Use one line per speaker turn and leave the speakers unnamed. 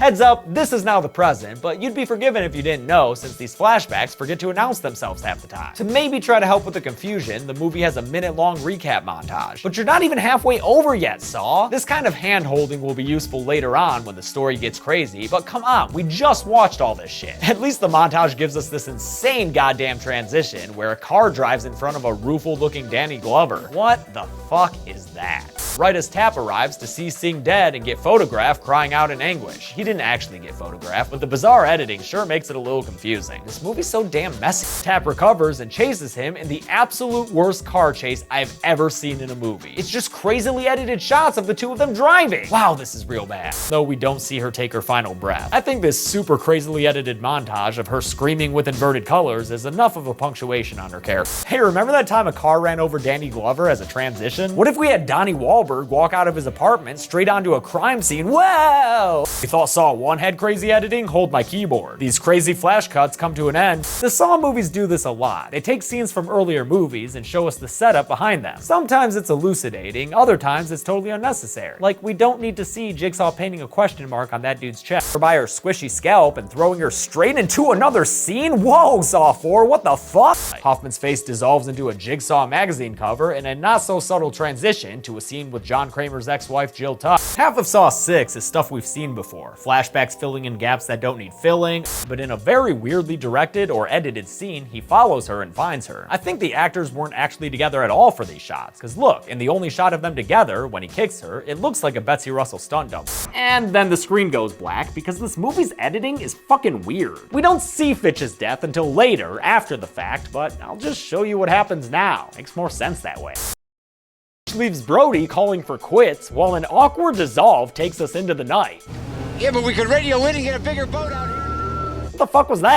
Heads up, this is now the present, but you'd be forgiven if you didn't know, since these flashbacks forget to announce themselves half the time. To maybe try to help with the confusion, the movie has a minute-long recap montage. But you're not even halfway over yet, Saw! This kind of hand-holding will be useful later on when the story gets crazy, but come on, we just watched all this shit. At least the montage gives us this insane goddamn transition where a car drives in front of a rueful-looking Danny Glover. What the fuck is that? Right as Tap arrives to see Sing dead and get photographed crying out in anguish. He didn't actually get photographed, but the bizarre editing sure makes it a little confusing. This movie's so damn messy. Tap recovers and chases him in the absolute worst car chase I've ever seen in a movie. It's just crazily edited shots of the two of them driving. Wow, this is real bad. Though we don't see her take her final breath. I think this super crazily edited montage of her screaming with inverted colors is enough of a punctuation on her character. Hey, remember that time a car ran over Danny Glover as a transition? What if we had Donnie Wahlberg walk out of his apartment straight onto a crime scene? Whoa! You thought Saw 1 had crazy editing? Hold my keyboard. These crazy flash cuts come to an end. The Saw movies do this a lot. They take scenes from earlier movies and show us the setup behind them. Sometimes it's elucidating, other times it's totally unnecessary. Like, we don't need to see Jigsaw painting a question mark on that dude's chest, or by her squishy scalp and throwing her straight into another scene? Whoa, Saw 4, what the fuck? Hoffman's face dissolves into a Jigsaw magazine cover in a not so subtle transition to a scene with John Kramer's ex-wife Jill Tuck. Half of Saw 6 is stuff we've seen before. Flashbacks filling in gaps that don't need filling, but in a very weirdly directed or edited scene, he follows her and finds her. I think the actors weren't actually together at all for these shots, because look, in the only shot of them together, when he kicks her, it looks like a Betsy Russell stunt double. And then the screen goes black because this movie's editing is fucking weird. We don't see Fitch's death until later, after the fact, but I'll just show you what happens now. Makes more sense that way. Leaves Brody calling for quits while an awkward dissolve takes us into the night.
Yeah, but we could radio in and get a bigger boat out here.
What the fuck was that?